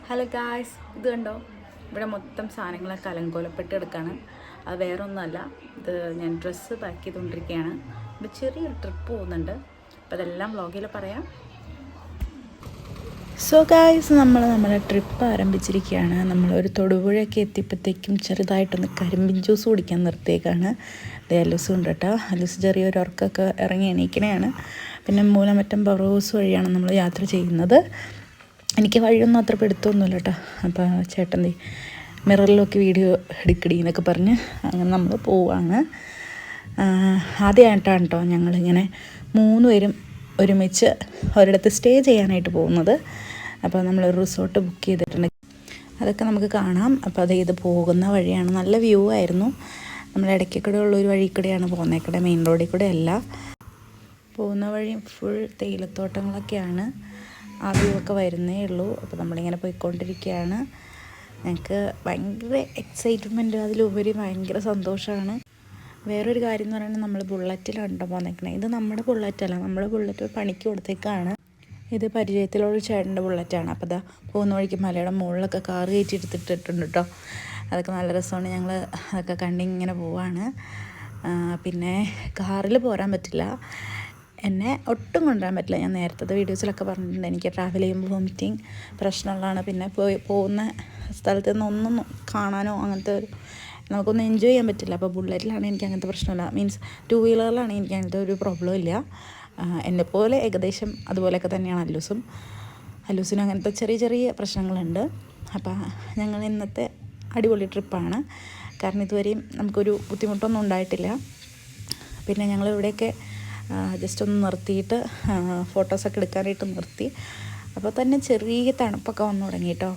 Hello guys, ഇത് കണ്ടോ? ഇവിടെ മൊത്തം സാധനങ്ങളൊക്കെ അലങ്കോലപ്പെട്ട് എടുക്കുകയാണ്. അത് വേറെ ഒന്നുമല്ല, ഇത് ഞാൻ ഡ്രസ്സ് പാക്ക് ചെയ്തുകൊണ്ടിരിക്കുകയാണ്. ഇവിടെ ചെറിയൊരു ട്രിപ്പ് പോകുന്നുണ്ട്. അപ്പോൾ അതെല്ലാം വ്ളോഗിൽ പറയാം. സോ ഗായ്സ്, നമ്മുടെ ട്രിപ്പ് ആരംഭിച്ചിരിക്കുകയാണ്. നമ്മളൊരു തൊടുപുഴയൊക്കെ എത്തിയപ്പോഴത്തേക്കും ചെറുതായിട്ടൊന്ന് കരിമ്പിൻ ജ്യൂസ് കുടിക്കാൻ നിർത്തിയേക്കാണ്. അലൂസും ഉണ്ട് കേട്ടോ. അലൂസ് ചെറിയൊരു ഉറക്കൊക്കെ ഇറങ്ങി എണീക്കണയാണ്. പിന്നെ മൂലമറ്റം ബറോസ് വഴിയാണ് നമ്മൾ യാത്ര ചെയ്യുന്നത്. എനിക്ക് വഴിയൊന്നും അത്ര പിടുത്തമൊന്നുമില്ല കേട്ടോ. അപ്പോൾ ചേട്ടൻ മിററിലൊക്കെ വീഡിയോ എടുക്കടി എന്നൊക്കെ പറഞ്ഞ് അങ്ങനെ നമ്മൾ പോവാണ്. ആദ്യമായിട്ടാണ് കേട്ടോ ഞങ്ങളിങ്ങനെ 3 പേരും ഒരുമിച്ച് ഒരിടത്ത് സ്റ്റേ ചെയ്യാനായിട്ട് പോകുന്നത്. അപ്പോൾ നമ്മളൊരു റിസോർട്ട് ബുക്ക് ചെയ്തിട്ടുണ്ട്. അതൊക്കെ നമുക്ക് കാണാം. അപ്പോൾ ഇത് പോകുന്ന വഴിയാണ്. നല്ല വ്യൂ ആയിരുന്നു. നമ്മൾ ഇടയ്ക്കൂടെ ഉള്ളൊരു വഴി കൂടെയാണ് പോകുന്നേക്കടെ, മെയിൻ റോഡിൽ കൂടെ അല്ല. പോകുന്ന വഴി ഫുൾ തേയിലത്തോട്ടങ്ങളൊക്കെയാണ്. ആ വ്യൂ ഒക്കെ വരുന്നേ ഉള്ളൂ. അപ്പോൾ നമ്മളിങ്ങനെ പോയിക്കൊണ്ടിരിക്കുകയാണ്. ഞങ്ങൾക്ക് ഭയങ്കര എക്സൈറ്റ്മെൻറ്റ്, അതിലുപരി ഭയങ്കര സന്തോഷമാണ്. വേറൊരു കാര്യം എന്ന് പറയുന്നത്, നമ്മൾ ബുള്ളറ്റിലാണ് പോന്നേക്കണേ. ഇത് നമ്മുടെ ബുള്ളറ്റല്ല, നമ്മുടെ ബുള്ളറ്റ് പണിക്ക് കൊടുത്തേക്കാണ്. ഇത് പരിചയത്തിലുള്ള ചേട്ടൻ്റെ ബുള്ളറ്റാണ്. അപ്പോൾ പോകുന്ന വഴിക്ക് മലയുടെ മുകളിലൊക്കെ കാറ് കയറ്റി എടുത്തിട്ടിട്ടുണ്ട് കേട്ടോ. അതൊക്കെ നല്ല രസമാണ്. ഞങ്ങൾ അതൊക്കെ കണ്ടിങ്ങനെ പോവാണ്. പിന്നെ കാറിൽ പോരാൻ പറ്റില്ല, എന്നെ ഒട്ടും കൊണ്ടുവരാൻ പറ്റില്ല. ഞാൻ നേരത്തെ വീഡിയോസിലൊക്കെ പറഞ്ഞിട്ടുണ്ട്, എനിക്ക് ട്രാവൽ ചെയ്യുമ്പോൾ വോമിറ്റിങ് പ്രശ്നമുള്ളതാണ്. പിന്നെ പോകുന്ന സ്ഥലത്ത് നിന്നൊന്നും കാണാനോ അങ്ങനത്തെ നമുക്കൊന്നും എൻജോയ് ചെയ്യാൻ പറ്റില്ല. അപ്പോൾ ബുള്ളറ്റിലാണ് എനിക്ക് അങ്ങനത്തെ പ്രശ്നമില്ല. മീൻസ് 2 വീലറിലാണ് എനിക്ക് അങ്ങനത്തെ ഒരു പ്രോബ്ലം ഇല്ല. എന്നെപ്പോലെ ഏകദേശം അതുപോലെയൊക്കെ തന്നെയാണ് അല്ലൂസിനും അങ്ങനത്തെ ചെറിയ ചെറിയ പ്രശ്നങ്ങളുണ്ട്. അപ്പോൾ ഞങ്ങൾ ഇന്നത്തെ അടിപൊളി ട്രിപ്പാണ്. കാരണം ഇതുവരെയും നമുക്കൊരു ബുദ്ധിമുട്ടൊന്നും ഉണ്ടായിട്ടില്ല. പിന്നെ ഞങ്ങൾ ഇവിടെയൊക്കെ ജസ്റ്റ് ഒന്ന് നിർത്തിയിട്ട് ഫോട്ടോസൊക്കെ എടുക്കാനായിട്ട് നിർത്തി. അപ്പോൾ തന്നെ ചെറിയ തണുപ്പൊക്കെ വന്നു തുടങ്ങി കേട്ടോ.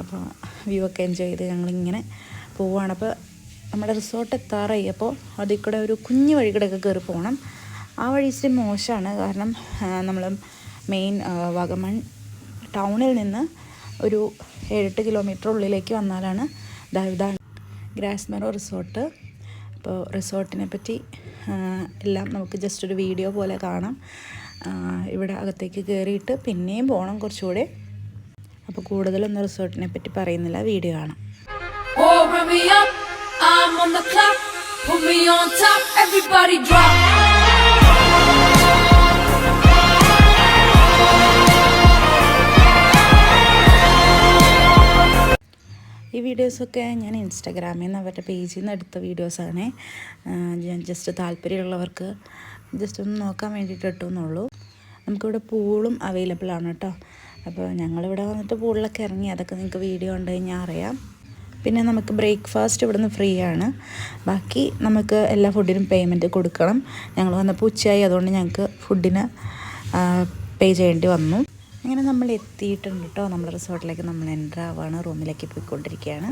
അപ്പോൾ വ്യൂ ഒക്കെ എൻജോയ് ചെയ്ത് ഞങ്ങളിങ്ങനെ പോവുകയാണ്. അപ്പോൾ നമ്മുടെ റിസോർട്ട് എത്താറായപ്പോൾ അതിൽ കൂടെ ഒരു കുഞ്ഞു വഴി കൂടെയൊക്കെ കയറി പോകണം. ആ വഴി ഇച്ചിരി മോശമാണ്. കാരണം നമ്മൾ മെയിൻ വാഗമൺ ടൗണിൽ നിന്ന് ഒരു 7-8 കിലോമീറ്റർ ഉള്ളിലേക്ക് വന്നാലാണ് ഇതാണ് ഗ്രാസ്മെറോ റിസോർട്ട്. അപ്പോൾ റിസോർട്ടിനെ പറ്റി എല്ലാം നമുക്ക് ജസ്റ്റ് ഒരു വീഡിയോ പോലെ കാണാം. ഇവിടെ അകത്തേക്ക് കയറിയിട്ട് പിന്നെയും പോകണം കുറച്ചുകൂടെ. അപ്പോൾ കൂടുതലൊന്നും റിസോർട്ടിനെ പറ്റി പറയുന്നില്ല, വീഡിയോ കാണാം. ഈ വീഡിയോസൊക്കെ ഞാൻ ഇൻസ്റ്റാഗ്രാമിൽ നിന്ന് അവരുടെ പേജിൽ നിന്ന് എടുത്ത വീഡിയോസാണ്. ഞാൻ ജസ്റ്റ് താല്പര്യമുള്ളവർക്ക് ജസ്റ്റ് ഒന്ന് നോക്കാൻ വേണ്ടിയിട്ട് ഇട്ടുന്നുള്ളൂ. നമുക്കിവിടെ പൂളും അവൈലബിൾ ആണ് കേട്ടോ. അപ്പോൾ ഞങ്ങളിവിടെ വന്നിട്ട് പൂളിലൊക്കെ ഇറങ്ങി, അതൊക്കെ നിങ്ങൾക്ക് വീഡിയോ ഉണ്ട് കഴിഞ്ഞാൽ അറിയാം. പിന്നെ നമുക്ക് ബ്രേക്ക്ഫാസ്റ്റ് ഇവിടുന്ന് ഫ്രീ ആണ്. ബാക്കി നമുക്ക് എല്ലാ ഫുഡിനും പേയ്മെൻറ്റ് കൊടുക്കണം. ഞങ്ങൾ വന്നപ്പോൾ ഉച്ചയായി, അതുകൊണ്ട് ഞങ്ങൾക്ക് ഫുഡിന് പേ ചെയ്യേണ്ടി വന്നു. അങ്ങനെ നമ്മൾ എത്തിയിട്ടുണ്ട് കേട്ടോ. നമ്മുടെ റിസോർട്ടിലേക്ക് നമ്മൾ എൻ്റർ ആവുകയാണ്. റൂമിലേക്ക് പോയിക്കൊണ്ടിരിക്കുകയാണ്.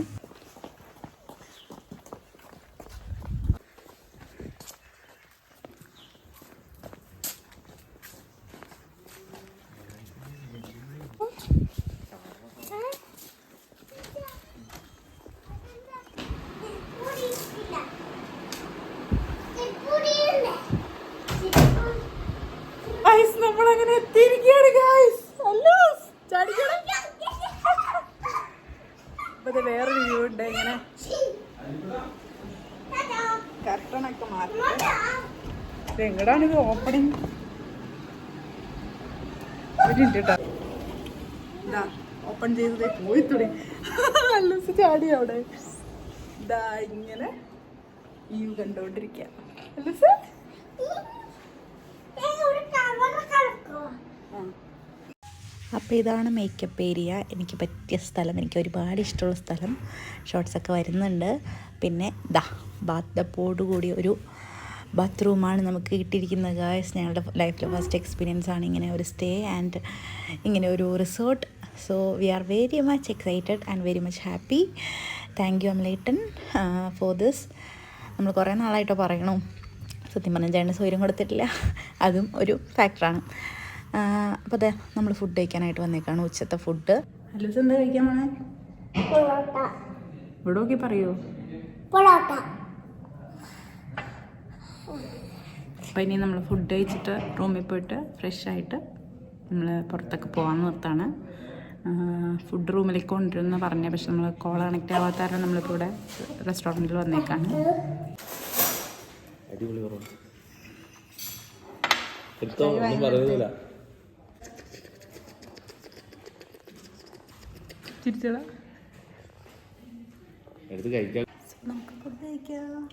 നമ്മളങ്ങനെ എത്തിയിരിക്കുകയാണ് ഗായ്സ്. അപ്പൊ വേറൊരു വ്യൂ ഉണ്ട്. ഇങ്ങനെ കർട്ടണൊക്കെ മാറ്റി എങ്ങടാണ് ഇത് ഓപ്പണിങ് കേട്ടോ. ഇതാ ഓപ്പൺ ചെയ്തതേ പോയി തുടങ്ങി. അല്ലൂസ് ചാടി അവിടെ. ഇതാ ഇങ്ങനെ വ്യൂ കണ്ടോണ്ടിരിക്കുക. അല്ലൂസ് അപ്പോൾ ഇതാണ് മേക്കപ്പ് ഏരിയ. എനിക്ക് പറ്റിയ സ്ഥലം, എനിക്ക് ഒരുപാട് ഇഷ്ടമുള്ള സ്ഥലം. ഷോർട്സൊക്കെ വരുന്നുണ്ട്. പിന്നെ ബാത്ത് കൂടി ഒരു ബാത്റൂമാണ് നമുക്ക് കിട്ടിയിരിക്കുന്നത് ഗായ്സ്. ഞങ്ങളുടെ ലൈഫിലെ ഫസ്റ്റ് എക്സ്പീരിയൻസ് ആണ് ഇങ്ങനെ ഒരു സ്റ്റേ ആൻഡ് ഇങ്ങനെ ഒരു resort. So we are very much excited and very much happy. Thank you അമലേട്ടൻ ഫോർ ദിസ്. നമ്മൾ കുറേ നാളായിട്ടോ പറയണു. സത്യം പറഞ്ഞാൽ ചേട്ടന് സൗകര്യം കൊടുത്തിട്ടില്ല, അതും ഒരു ഫാക്ടറാണ്. അപ്പോൾ അതെ, നമ്മൾ ഫുഡ് കഴിക്കാനായിട്ട് വന്നേക്കാണ്. ഉച്ചത്തെ ഫുഡ്. അല്ലൂസ് എന്താ കഴിക്കാൻ പോണേ? ഇവിടെ നോക്കി പറയൂ. അപ്പോൾ ഇനി നമ്മൾ ഫുഡ് കഴിച്ചിട്ട് റൂമിൽ പോയിട്ട് ഫ്രഷ് ആയിട്ട് നമ്മൾ പുറത്തൊക്കെ പോകാൻ നിർത്താണ്. ഫുഡ് റൂമിലേക്ക് കൊണ്ടുവരുമെന്ന് പറഞ്ഞു. പക്ഷെ നമ്മൾ കോൾ കണക്റ്റ് ആവാത്ത കാരണം നമ്മളിപ്പോൾ ഇവിടെ റെസ്റ്റോറൻറ്റിൽ വന്നേക്കാണ്. നമുക്ക് ഫുഡ് കഴിക്കാം.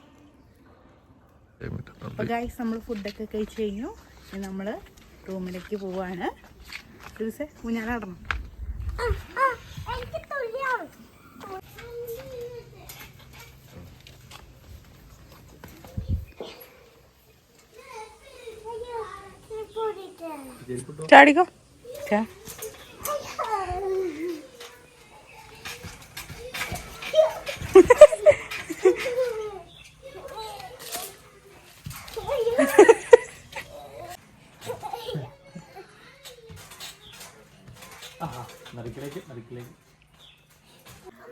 അപ്പോൾ ഗൈസ് നമ്മൾ ഫുഡൊക്കെ കഴിച്ച് കഴിഞ്ഞു. ഇനി നമ്മൾ റൂമിലേക്ക് പോവാണ്. ഊഞ്ഞാലാടണം. ചാടിക്കോ.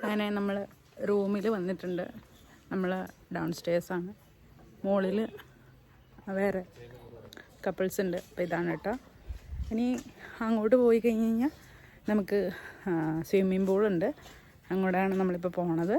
അങ്ങനെ നമ്മൾ റൂമിൽ വന്നിട്ടുണ്ട്. നമ്മൾ ഡൗൺ സ്റ്റേഴ്സാണ്. മുകളിൽ വേറെ കപ്പിൾസ് ഉണ്ട്. അപ്പോൾ ഇതാണ് കേട്ടോ. ഇനി അങ്ങോട്ട് പോയി കഴിഞ്ഞ് കഴിഞ്ഞാൽ നമുക്ക് സ്വിമ്മിംഗ് പൂളുണ്ട്. അങ്ങോട്ടാണ് നമ്മളിപ്പോൾ പോണത്.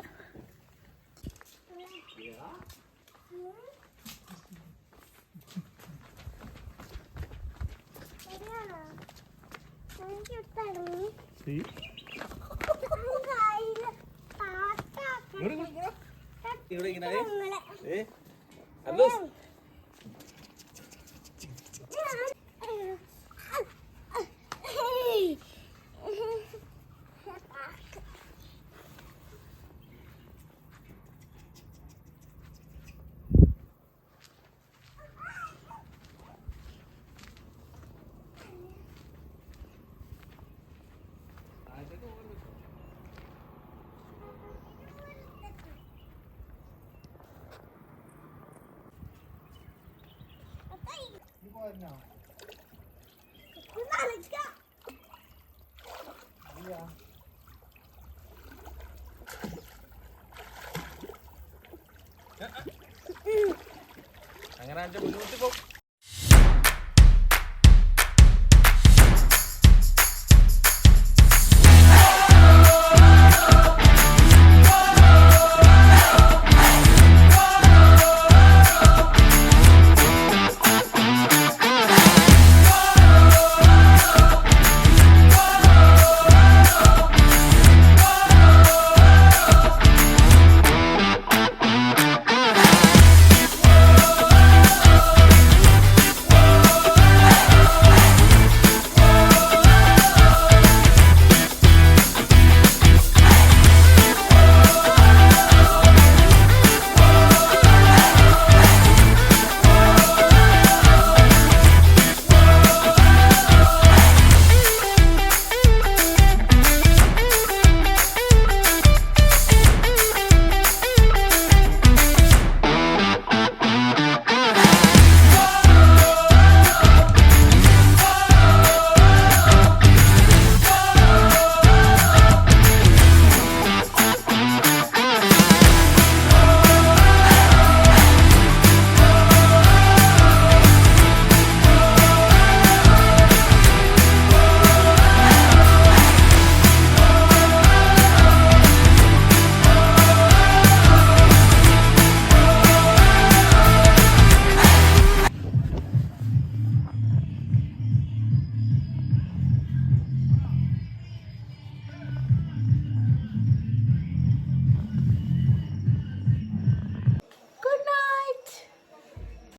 അങ്ങനെ മുന്നോട്ട് പോകും.